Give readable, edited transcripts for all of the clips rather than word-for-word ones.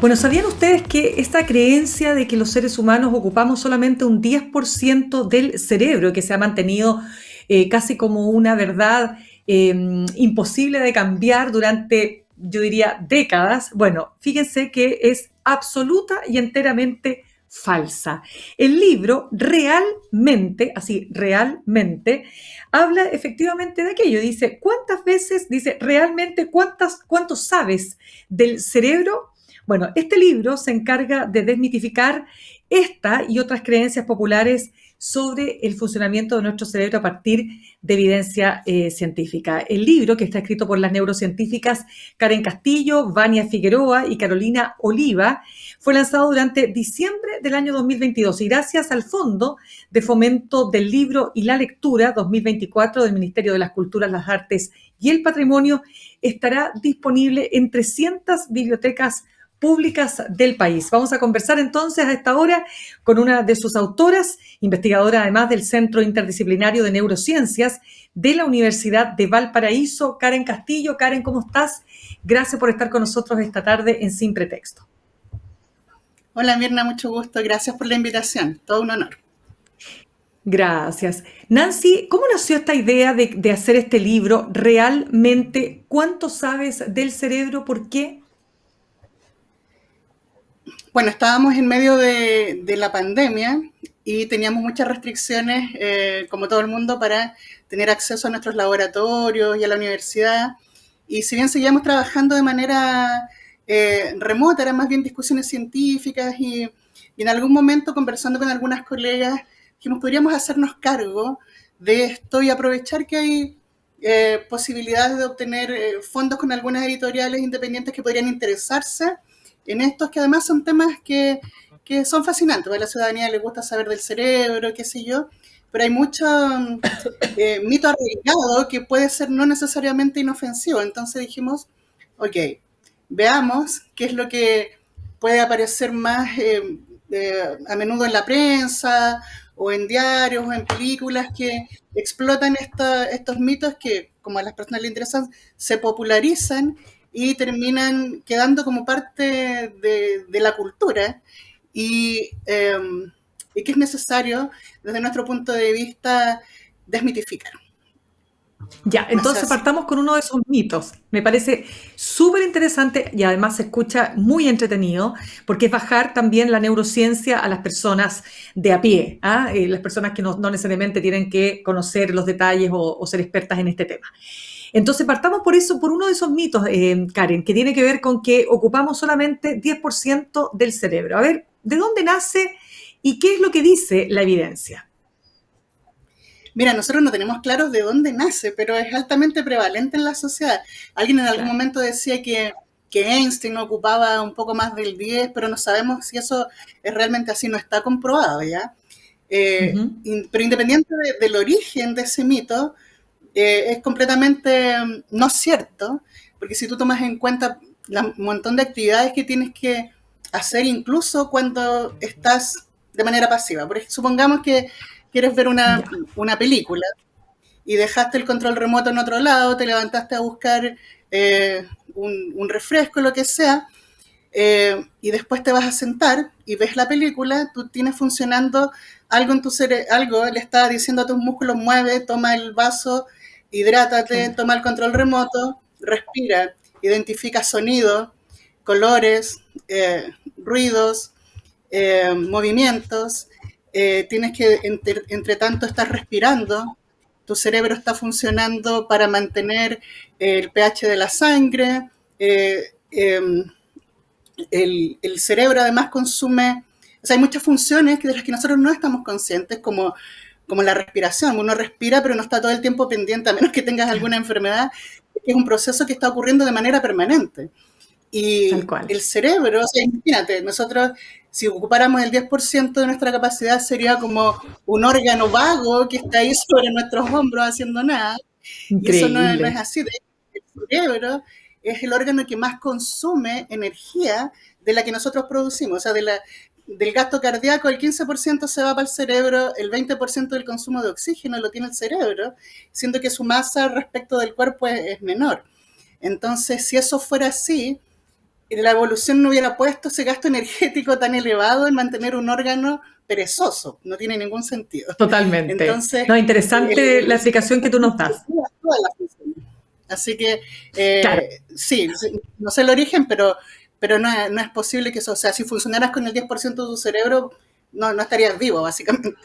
Bueno, ¿sabían ustedes que esta creencia de que los seres humanos ocupamos solamente un 10% del cerebro, que se ha mantenido casi como una verdad imposible de cambiar durante, yo diría, décadas? Bueno, fíjense que es absoluta y enteramente falsa. El libro realmente, así, realmente, habla efectivamente de aquello. Dice, ¿cuántas veces, dice, realmente, cuánto sabes del cerebro? Bueno, este libro se encarga de desmitificar esta y otras creencias populares sobre el funcionamiento de nuestro cerebro a partir de evidencia científica. El libro, que está escrito por las neurocientíficas Karen Castillo, Vania Figueroa y Carolina Oliva, fue lanzado durante diciembre del año 2022 y gracias al Fondo de Fomento del Libro y la Lectura 2024 del Ministerio de las Culturas, las Artes y el Patrimonio, estará disponible en 300 bibliotecas públicas del país. Vamos a conversar entonces a esta hora con una de sus autoras, investigadora además del Centro Interdisciplinario de Neurociencias de la Universidad de Valparaíso, Karen Castillo. Karen, ¿cómo estás? Gracias por estar con nosotros esta tarde en Sin Pretexto. Hola Mirna, mucho gusto. Gracias por la invitación. Todo un honor. Gracias. Nancy, ¿cómo nació esta idea de hacer este libro? ¿Realmente cuánto sabes del cerebro? ¿Por qué? Bueno, estábamos en medio de la pandemia y teníamos muchas restricciones, como todo el mundo, para tener acceso a nuestros laboratorios y a la universidad. Y si bien seguíamos trabajando de manera remota, eran más bien discusiones científicas y en algún momento, conversando con algunas colegas, dijimos, podríamos hacernos cargo de esto y aprovechar que hay posibilidades de obtener fondos con algunas editoriales independientes que podrían interesarse en estos, que además son temas que son fascinantes. A la ciudadanía le gusta saber del cerebro, qué sé yo, pero hay mucho mito arraigado que puede ser no necesariamente inofensivo. Entonces dijimos, ok, veamos qué es lo que puede aparecer más a menudo en la prensa o en diarios o en películas que explotan estos mitos que, como a las personas les interesan, se popularizan y terminan quedando como parte de la cultura y que es necesario, desde nuestro punto de vista, desmitificar. Ya, Nació entonces así. partamos con uno de esos mitos. Me parece súper interesante y además se escucha muy entretenido porque es bajar también la neurociencia a las personas de a pie, ¿ah? Las personas que no necesariamente tienen que conocer los detalles o ser expertas en este tema. Entonces partamos por eso, por uno de esos mitos, Karen, que tiene que ver con que ocupamos solamente 10% del cerebro. A ver, ¿de dónde nace y qué es lo que dice la evidencia? Mira, nosotros no tenemos claros de dónde nace, pero es altamente prevalente en la sociedad. Alguien en algún Claro. momento decía que Einstein ocupaba un poco más del 10, pero no sabemos si eso es realmente así, no está comprobado, ¿ya? Ujú. Pero independiente del origen de ese mito, es completamente no cierto, porque si tú tomas en cuenta el montón de actividades que tienes que hacer incluso cuando estás de manera pasiva. Porque supongamos que quieres ver Ya. una película y dejaste el control remoto en otro lado, te levantaste a buscar un refresco, lo que sea, y después te vas a sentar y ves la película, tú tienes funcionando algo en tu cerebro, algo le está diciendo a tus músculos, mueve, toma el vaso, hidrátate, Claro. toma el control remoto, respira, identifica sonidos, colores, ruidos, movimientos, tienes que, entre tanto, estás respirando, tu cerebro está funcionando para mantener el pH de la sangre, el cerebro además consume, o sea, hay muchas funciones de las que nosotros no estamos conscientes, como la respiración. Uno respira, pero no está todo el tiempo pendiente, a menos que tengas alguna enfermedad, que es un proceso que está ocurriendo de manera permanente. Tal Y cual. el cerebro, o sea, imagínate, nosotros si ocupáramos el 10% de nuestra capacidad sería como un órgano vago que está ahí sobre nuestros hombros haciendo nada. Y eso no es Increíble. así. De hecho, el cerebro es el órgano que más consume energía de la que nosotros producimos. O sea, del gasto cardíaco, el 15% se va para el cerebro, el 20% del consumo de oxígeno lo tiene el cerebro, siendo que su masa respecto del cuerpo es menor. Entonces, si eso fuera así, la evolución no hubiera puesto ese gasto energético tan elevado en mantener un órgano perezoso. No tiene ningún sentido. Totalmente. Entonces, No, interesante la el explicación que tú nos das. todas las funciones. Así que Claro. sí, no sé el origen, pero no es posible que eso, o sea, si funcionaras con el 10% de tu cerebro, no estarías vivo, básicamente.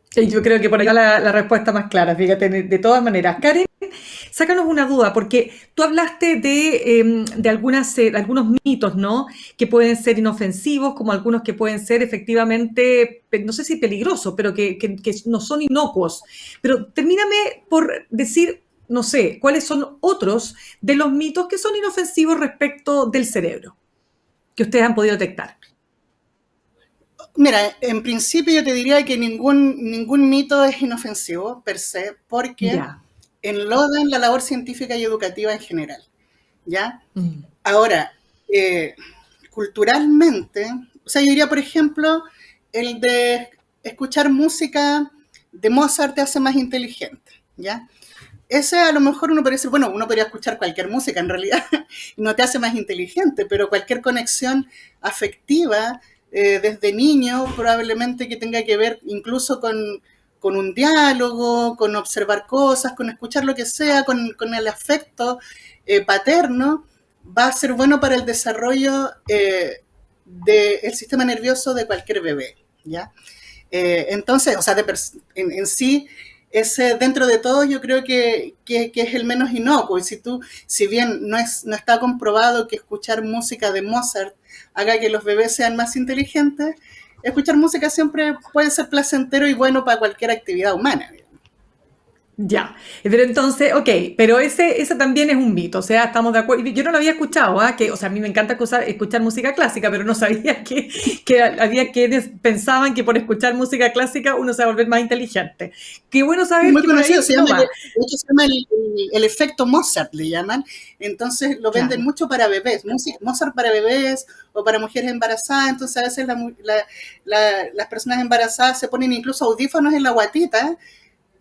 Sí, yo creo que por ahí va la respuesta más clara, fíjate, de todas maneras. Karen, sácanos una duda, porque tú hablaste de algunos mitos, ¿no? Que pueden ser inofensivos, como algunos que pueden ser efectivamente, no sé si peligrosos, pero que no son inocuos. Pero termíname por decir, no sé, cuáles son otros de los mitos que son inofensivos respecto del cerebro, que ustedes han podido detectar. Mira, en principio yo te diría que ningún mito es inofensivo per se, porque Ya. enlodan la labor científica y educativa en general, ¿ya? Mm. Ahora, culturalmente, o sea, yo diría, por ejemplo, el de escuchar música de Mozart te hace más inteligente, ¿ya? Ese a lo mejor uno podría decir, bueno, uno podría escuchar cualquier música en realidad, y no te hace más inteligente, pero cualquier conexión afectiva desde niño probablemente que tenga que ver incluso con un diálogo, con observar cosas, con escuchar lo que sea, con el afecto paterno, va a ser bueno para el desarrollo del sistema nervioso de cualquier bebé, ¿ya? Entonces, o sea, en sí, ese, dentro de todo, yo creo que es el menos inocuo. Y si bien no está comprobado que escuchar música de Mozart haga que los bebés sean más inteligentes, escuchar música siempre puede ser placentero y bueno para cualquier actividad humana. Ya, pero entonces, ok, pero ese también es un mito, o sea, estamos de acuerdo. Yo no lo había escuchado, ¿ah? Que, o sea, a mí me encanta escuchar música clásica, pero no sabía que había quienes pensaban que por escuchar música clásica uno se va a volver más inteligente. Qué bueno saber Muy que por conocido, ahí no de va. hecho se llama el efecto Mozart, le llaman. Entonces lo venden Claro. mucho para bebés, Mozart para bebés o para mujeres embarazadas. Entonces a veces las personas embarazadas se ponen incluso audífonos en la guatita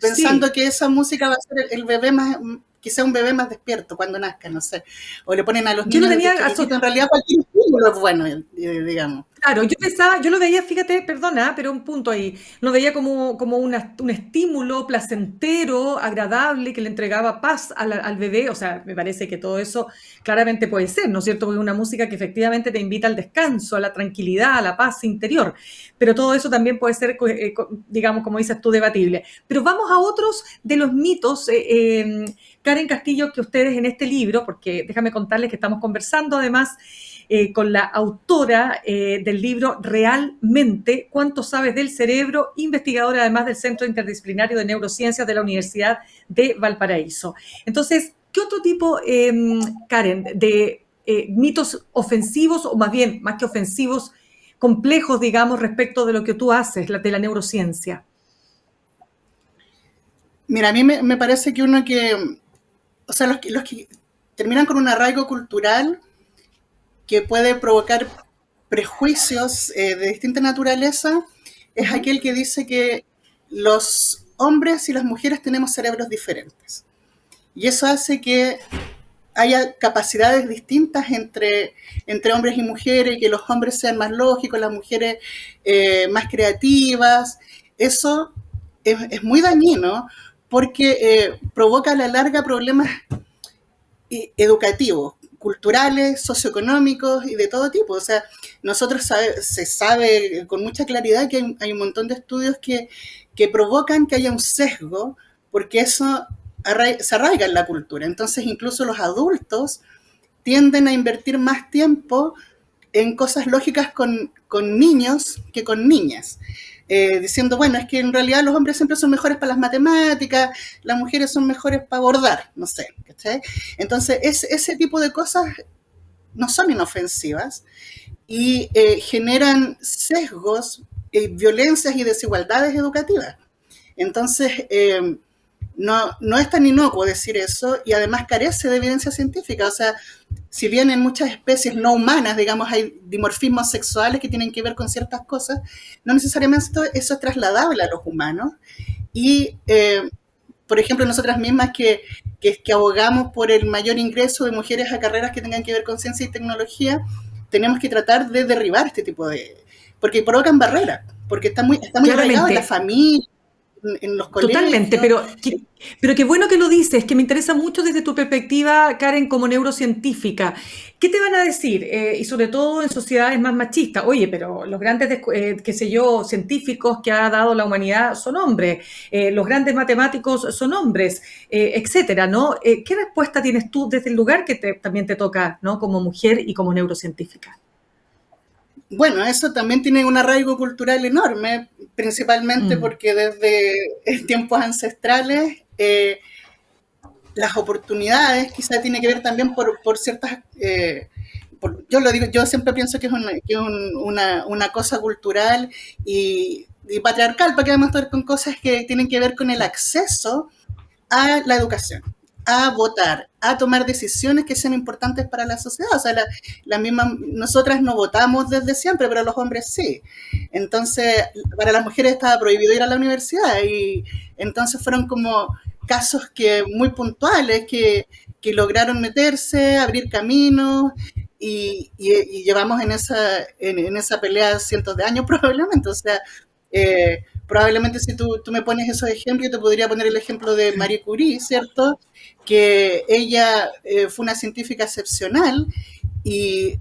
pensando Sí, que esa música va a ser el bebé más, que sea un bebé más despierto cuando nazca, no sé. O le ponen a los yo lo niños tenía desde chiquitito, en realidad cualquier estímulo es bueno, digamos. claro, yo pensaba, yo lo veía, fíjate, perdona, pero un punto ahí, lo veía como un estímulo placentero, agradable, que le entregaba paz al bebé, o sea, me parece que todo eso claramente puede ser, ¿no es cierto? Porque es una música que efectivamente te invita al descanso, a la tranquilidad, a la paz interior, pero todo eso también puede ser, digamos, como dices tú, debatible. Pero vamos a otros de los mitos, Karen Castillo, que ustedes en este libro, porque déjame contarles que estamos conversando además con la autora del libro Realmente, ¿cuánto sabes del cerebro? Investigadora además del Centro Interdisciplinario de Neurociencias de la Universidad de Valparaíso. Entonces, ¿qué otro tipo, Karen, de mitos ofensivos, o más bien, más que ofensivos, complejos, digamos, respecto de lo que tú haces, de la neurociencia? Mira, a mí me parece que uno que, o sea, los que terminan con un arraigo cultural que puede provocar prejuicios de distinta naturaleza Uh es -huh. aquel que dice que los hombres y las mujeres tenemos cerebros diferentes. Y eso hace que haya capacidades distintas entre hombres y mujeres, y que los hombres sean más lógicos, las mujeres más creativas. Eso es muy dañino porque provoca a la larga problemas educativos, culturales, socioeconómicos y de todo tipo. O sea, se sabe con mucha claridad que hay un montón de estudios que provocan que haya un sesgo, porque eso se arraiga en la cultura. Entonces, incluso los adultos tienden a invertir más tiempo en cosas lógicas con niños que con niñas. Diciendo, bueno, es que en realidad los hombres siempre son mejores para las matemáticas, las mujeres son mejores para bordar, no sé, ¿cachai? Entonces, ese tipo de cosas no son inofensivas y generan sesgos, violencias y desigualdades educativas. Entonces, no es tan inocuo decir eso y además carece de evidencia científica. O sea, si bien en muchas especies no humanas, digamos, hay dimorfismos sexuales que tienen que ver con ciertas cosas, no necesariamente eso es trasladable a los humanos. Y, por ejemplo, nosotras mismas que que abogamos por el mayor ingreso de mujeres a carreras que tengan que ver con ciencia y tecnología, tenemos que tratar de derribar este tipo de... porque provocan barreras, porque está muy arraigado en la Claramente. familia, en los Totalmente, colegios. pero qué bueno que lo dices, que me interesa mucho desde tu perspectiva, Karen, como neurocientífica. ¿Qué te van a decir? Y sobre todo en sociedades más machistas. Oye, pero los grandes, qué sé yo, científicos que ha dado la humanidad son hombres, los grandes matemáticos son hombres, etcétera, ¿no? ¿Qué respuesta tienes tú desde el lugar que también te toca, ¿no? Como mujer y como neurocientífica? Bueno, eso también tiene un arraigo cultural enorme, principalmente Mm, porque desde tiempos ancestrales las oportunidades quizá tiene que ver también por ciertas... yo lo digo, yo siempre pienso que es una cosa cultural y patriarcal, para que vamos a estar con cosas que tienen que ver con el acceso a la educación, a votar, a tomar decisiones que sean importantes para la sociedad. O sea, nosotras no votamos desde siempre, pero los hombres sí. Entonces, para las mujeres estaba prohibido ir a la universidad y entonces fueron como casos que muy puntuales que lograron meterse, abrir caminos y llevamos en esa pelea cientos de años probablemente. O sea, probablemente si tú me pones esos ejemplos, yo te podría poner el ejemplo de Marie Curie, ¿cierto? Que ella fue una científica excepcional y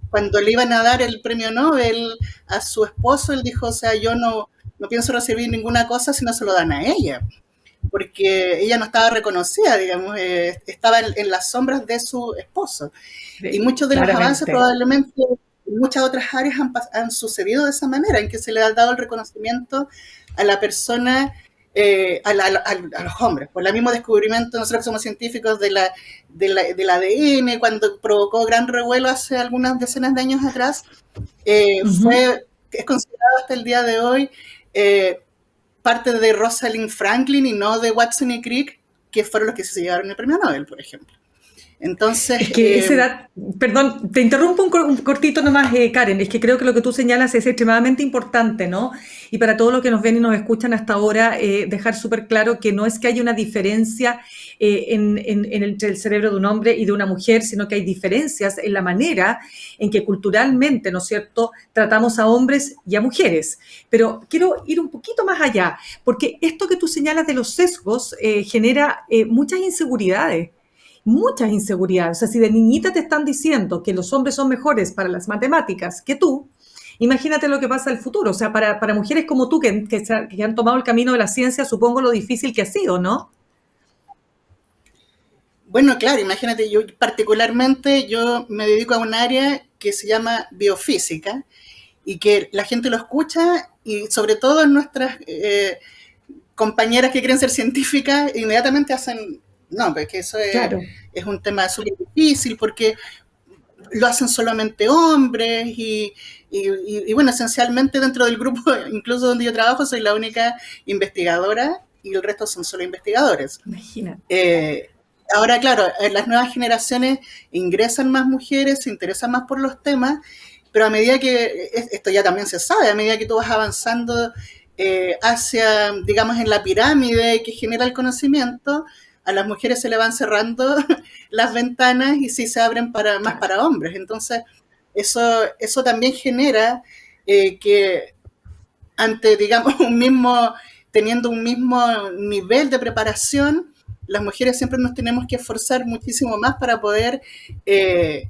cuando le iban a dar el premio Nobel a su esposo, él dijo, o sea, yo no pienso recibir ninguna cosa si no se lo dan a ella, porque ella no estaba reconocida, digamos, estaba en las sombras de su esposo. Y muchos de los avances claramente. probablemente en muchas otras áreas han sucedido de esa manera, en que se le ha dado el reconocimiento a la persona, a los hombres, por el mismo descubrimiento, nosotros que somos científicos del ADN, cuando provocó gran revuelo hace algunas decenas de años atrás, Ujú. es considerado hasta el día de hoy eh, parte de Rosalind Franklin y no de Watson y Crick, que fueron los que se llevaron el premio Nobel, por ejemplo. Entonces, Es que esa edad, perdón, te interrumpo un cortito nomás, Karen, es que creo que lo que tú señalas es extremadamente importante, ¿no? Y para todos los que nos ven y nos escuchan hasta ahora, dejar súper claro que no es que haya una diferencia entre el cerebro de un hombre y de una mujer, sino que hay diferencias en la manera en que culturalmente, ¿no es cierto?, tratamos a hombres y a mujeres. Pero quiero ir un poquito más allá, porque esto que tú señalas de los sesgos genera muchas inseguridades, muchas inseguridades. O sea, si de niñita te están diciendo que los hombres son mejores para las matemáticas que tú, imagínate lo que pasa en el futuro. O sea, para mujeres como tú que han tomado el camino de la ciencia, supongo lo difícil que ha sido, ¿no? bueno, claro, imagínate, yo particularmente yo me dedico a un área que se llama biofísica y que la gente lo escucha y sobre todo nuestras compañeras que quieren ser científicas inmediatamente hacen, no, porque Claro. es un tema súper difícil porque lo hacen solamente hombres y bueno, esencialmente dentro del grupo, incluso donde yo trabajo, soy la única investigadora y el resto son solo investigadores. Imagínate. Eh, Ahora, claro, en las nuevas generaciones ingresan más mujeres, se interesan más por los temas, pero a medida que, esto ya también se sabe, a medida que tú vas avanzando hacia, digamos, en la pirámide que genera el conocimiento, a las mujeres se le van cerrando las ventanas y sí se abren más Claro. para hombres. Entonces, eso también genera que ante, digamos, teniendo un mismo nivel de preparación, las mujeres siempre nos tenemos que esforzar muchísimo más para poder eh,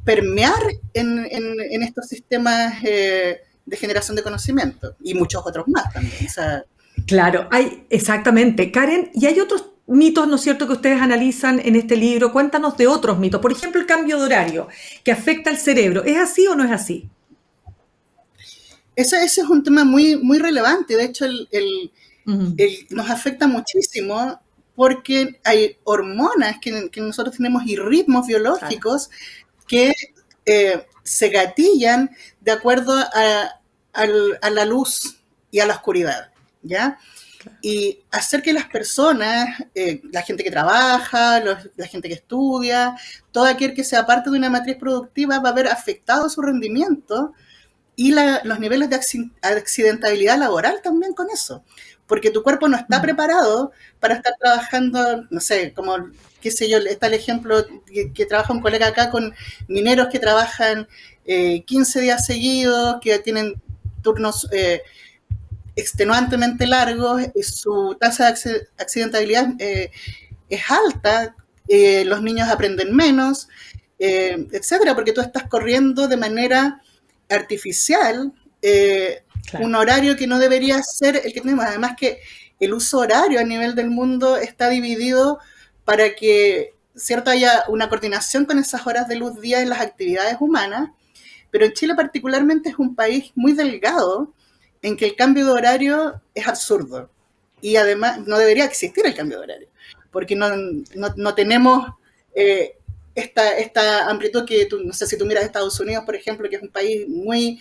permear en estos sistemas de generación de conocimiento y muchos otros más también. O sea, Claro, hay, exactamente. Karen, y hay otros mitos, ¿no es cierto?, que ustedes analizan en este libro. Cuéntanos de otros mitos. Por ejemplo, el cambio de horario que afecta al cerebro. ¿Es así o no es así? ese es un tema muy, muy relevante. De hecho, Mm, nos afecta muchísimo porque hay hormonas que nosotros tenemos y ritmos claro. biológicos que se gatillan de acuerdo a la luz y a la oscuridad, ¿ya? Y hacer que las personas, la gente que trabaja, la gente que estudia, todo aquel que sea parte de una matriz productiva va a ver afectado su rendimiento y los niveles de accidentabilidad laboral también con eso. porque tu cuerpo no está preparado para estar trabajando, no sé, como, qué sé yo, está el ejemplo que trabaja un colega acá con mineros que trabajan 15 días seguidos, que tienen turnos extenuantemente largos, su tasa de accidentabilidad es alta, los niños aprenden menos, etcétera, porque tú estás corriendo de manera artificial Claro. un horario que no debería ser el que tenemos. Además que el uso horario a nivel del mundo está dividido para que, cierto, haya una coordinación con esas horas de luz día en las actividades humanas, pero en Chile particularmente es un país muy delgado en que el cambio de horario es absurdo y además no debería existir el cambio de horario, porque no tenemos esta amplitud que tú, no sé, si tú miras Estados Unidos, por ejemplo, que es un país muy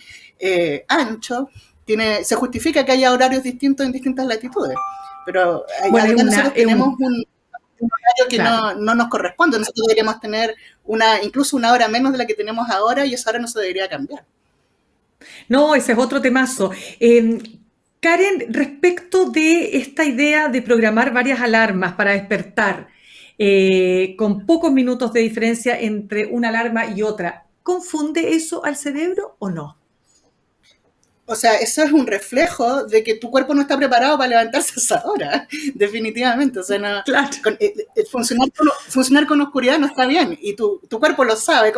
ancho, se justifica que haya horarios distintos en distintas latitudes, pero Bueno, acá nosotros tenemos un horario que claro. no nos corresponde. Nosotros deberíamos tener incluso una hora menos de la que tenemos ahora, y esa hora no se debería cambiar. No, ese es otro temazo. Karen, respecto de esta idea de programar varias alarmas para despertar, con pocos minutos de diferencia entre una alarma y otra, ¿confunde eso al cerebro o no? O sea, eso es un reflejo de que tu cuerpo no está preparado para levantarse a esa hora, definitivamente. O sea, Claro, funcionar con oscuridad no está bien, y tu cuerpo lo sabe,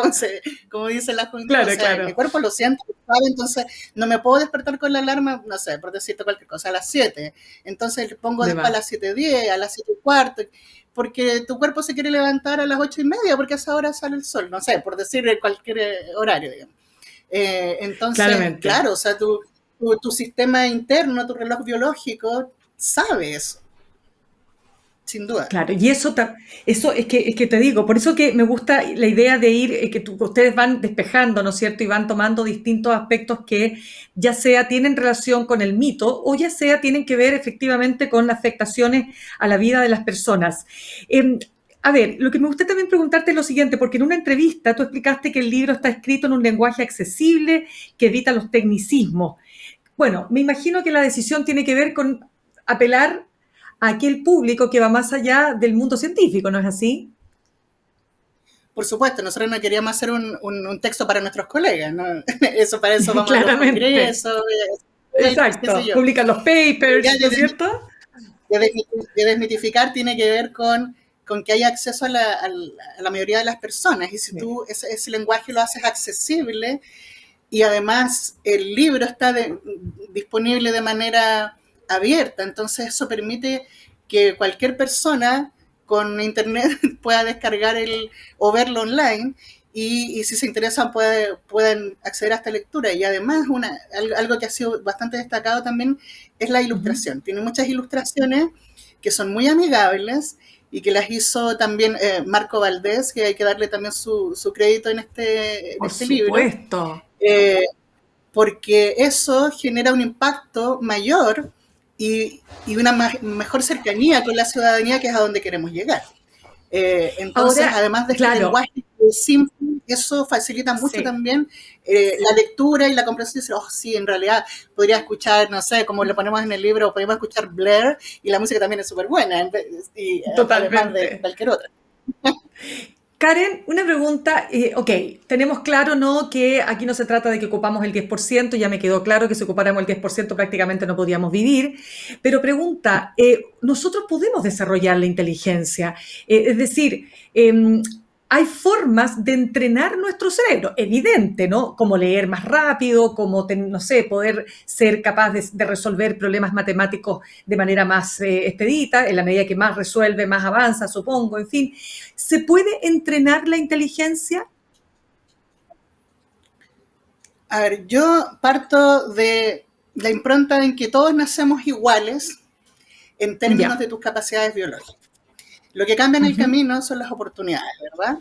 como dice la juventud. O claro, sea, mi claro. cuerpo lo siente, lo sabe, entonces no me puedo despertar con la alarma, no sé, por decirte cualquier cosa, a las 7. Entonces le pongo De después a más. las 7:10, a las 7:15, porque tu cuerpo se quiere levantar a las 8:30, porque a esa hora sale el sol, no sé, por decir cualquier horario, digamos. Entonces, Claramente. claro, o sea, tu sistema interno, tu reloj biológico, sabe eso, sin duda. Claro, y eso es que te digo, por eso que me gusta la idea de ir, ustedes van despejando, ¿no es cierto? Y van tomando distintos aspectos que ya sea tienen relación con el mito o ya sea tienen que ver efectivamente con las afectaciones a la vida de las personas. A ver, lo que me gusta también preguntarte es lo siguiente, porque en una entrevista tú explicaste que el libro está escrito en un lenguaje accesible que evita los tecnicismos. Bueno, me imagino que la decisión tiene que ver con apelar a aquel público que va más allá del mundo científico, ¿no es así? Por supuesto, nosotros no queríamos hacer un texto para nuestros colegas, ¿no? Para eso vamos a los Claramente. congresos, qué sé Exacto. yo. Publican los Ya papers, ¿no es cierto? de desmitificar tiene que ver con que haya acceso a la mayoría de las personas, y si Sí. tú ese lenguaje lo haces accesible, y además el libro está disponible de manera abierta, entonces eso permite que cualquier persona con internet pueda descargar o verlo online, y si se interesan pueden acceder a esta lectura. Y además algo que ha sido bastante destacado también es la Ujú. ilustración. Tiene muchas ilustraciones que son muy amigables y que las hizo también Marco Valdés, que hay que darle también su crédito en Por este libro, supuesto. eh, porque eso genera un impacto mayor y una mejor cercanía con la ciudadanía, que es a donde queremos llegar. Entonces, Ahora, además de este claro, lenguaje simple, eso facilita mucho sí. también la lectura y la comprensión. Decir, oh, sí, en realidad podría escuchar, no sé, como lo ponemos en el libro, podemos escuchar Blair, y la música también es súper buena, y además de Totalmente. cualquier otra. Karen, una pregunta. Ok, tenemos claro, ¿no?, que aquí no se trata de que ocupamos el 10%, ya me quedó claro que si ocupáramos el 10% prácticamente no podíamos vivir, pero pregunta, ¿nosotros podemos desarrollar la inteligencia? Es decir, hay formas de entrenar nuestro cerebro, evidente, ¿no? Como leer más rápido, como, no sé, poder ser capaz de resolver problemas matemáticos de manera más expedita, en la medida que más resuelve, más avanza, supongo, en fin. ¿Se puede entrenar la inteligencia? A ver, yo parto de la impronta en que todos nacemos iguales en términos de Ya. tus capacidades biológicas. Lo que cambia en el Ujú. camino son las oportunidades, ¿verdad?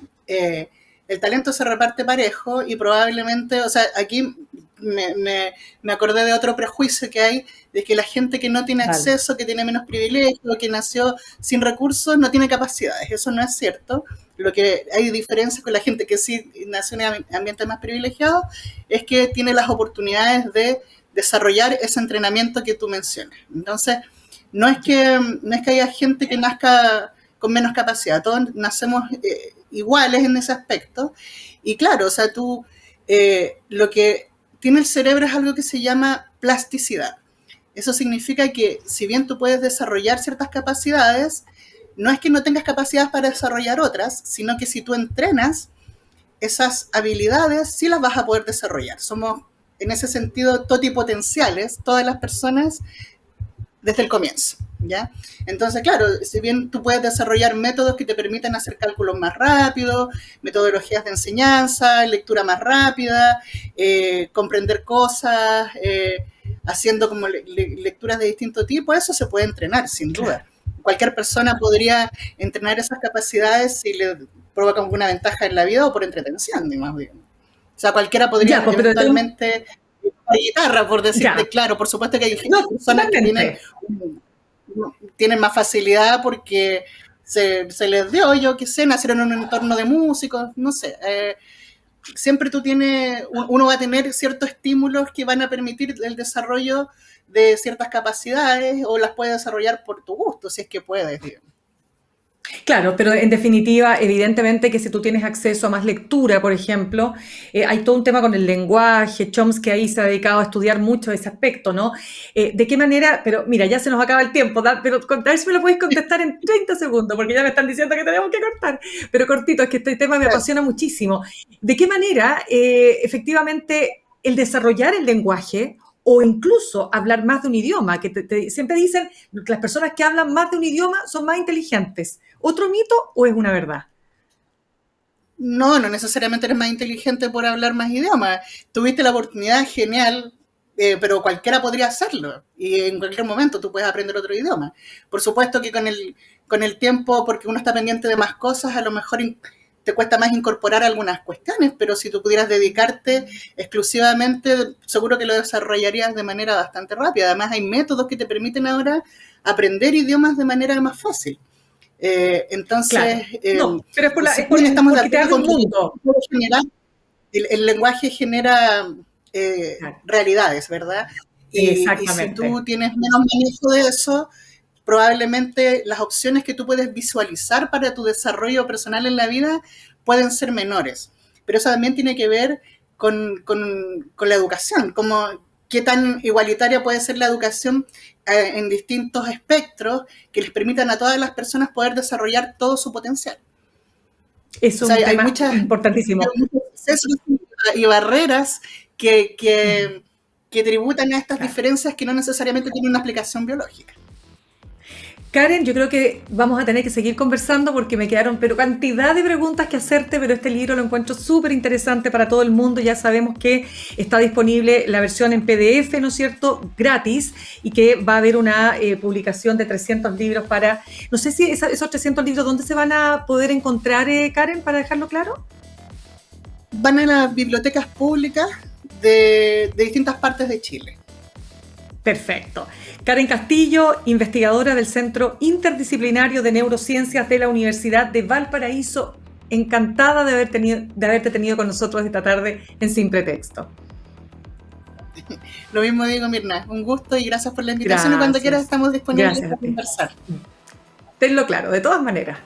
El talento se reparte parejo, y probablemente, o sea, aquí me acordé de otro prejuicio que hay, de que la gente que no tiene Vale. acceso, que tiene menos privilegios, que nació sin recursos, no tiene capacidades. Eso no es cierto. Lo que hay diferencias con la gente que sí nació en ambientes más privilegiados es que tiene las oportunidades de desarrollar ese entrenamiento que tú mencionas. Entonces, no es que haya gente que nazca con menos capacidad, todos nacemos iguales en ese aspecto. Y claro, o sea, lo que tiene el cerebro es algo que se llama plasticidad. Eso significa que si bien tú puedes desarrollar ciertas capacidades, no es que no tengas capacidades para desarrollar otras, sino que si tú entrenas esas habilidades, sí las vas a poder desarrollar. Somos, en ese sentido, totipotenciales, todas las personas, desde el comienzo, ¿ya? Entonces, claro, si bien tú puedes desarrollar métodos que te permiten hacer cálculos más rápido, metodologías de enseñanza, lectura más rápida, comprender cosas, haciendo como lecturas de distinto tipo, eso se puede entrenar, sin duda. Cualquier persona podría entrenar esas capacidades si le provoca alguna ventaja en la vida o por entretención, más bien. O sea, cualquiera podría eventualmente la guitarra, por decirte, claro, por supuesto que hay personas que tienen más facilidad porque se les dio, yo qué sé, nacieron en un entorno de músicos, no sé. Siempre uno va a tener ciertos estímulos que van a permitir el desarrollo de ciertas capacidades o las puedes desarrollar por tu gusto, si es que puedes, digamos. Claro, pero en definitiva, evidentemente que si tú tienes acceso a más lectura, por ejemplo, hay todo un tema con el lenguaje. Chomsky ahí se ha dedicado a estudiar mucho ese aspecto, ¿no? ¿De qué manera? Pero mira, ya se nos acaba el tiempo, pero a ver si me lo puedes contestar en 30 segundos, porque ya me están diciendo que tenemos que cortar. Pero cortito, es que este tema me apasiona muchísimo. ¿De qué manera, efectivamente, el desarrollar el lenguaje o incluso hablar más de un idioma, que siempre dicen que las personas que hablan más de un idioma son más inteligentes? ¿Otro mito o es una verdad? No necesariamente eres más inteligente por hablar más idiomas. Tuviste la oportunidad genial, pero cualquiera podría hacerlo. Y en cualquier momento tú puedes aprender otro idioma. Por supuesto que con el tiempo, porque uno está pendiente de más cosas, a lo mejor te cuesta más incorporar algunas cuestiones, pero si tú pudieras dedicarte exclusivamente, seguro que lo desarrollarías de manera bastante rápida. Además, hay métodos que te permiten ahora aprender idiomas de manera más fácil. Entonces, claro. No, pero es estamos de porque acuerdo con mundo. El lenguaje genera realidades, ¿verdad? Y si tú tienes menos manejo de eso, probablemente las opciones que tú puedes visualizar para tu desarrollo personal en la vida pueden ser menores. Pero eso también tiene que ver con la educación, como qué tan igualitaria puede ser la educación en distintos espectros que les permitan a todas las personas poder desarrollar todo su potencial. Eso es un tema importantísimo. Hay muchos procesos y barreras que tributan a estas diferencias que no necesariamente tienen una explicación biológica. Karen, yo creo que vamos a tener que seguir conversando porque me quedaron cantidad de preguntas que hacerte, pero este libro lo encuentro súper interesante para todo el mundo. Ya sabemos que está disponible la versión en PDF, ¿no es cierto?, gratis, y que va a haber una publicación de 300 libros no sé si esos 300 libros, ¿dónde se van a poder encontrar, Karen, para dejarlo claro? Van a las bibliotecas públicas de distintas partes de Chile. Perfecto. Karen Castillo, investigadora del Centro Interdisciplinario de Neurociencias de la Universidad de Valparaíso. Encantada de haberte tenido con nosotros esta tarde en Simple Texto. Lo mismo digo, Mirna. Un gusto y gracias por la invitación. Gracias. Y cuando quieras estamos disponibles para conversar. Tenlo claro, de todas maneras.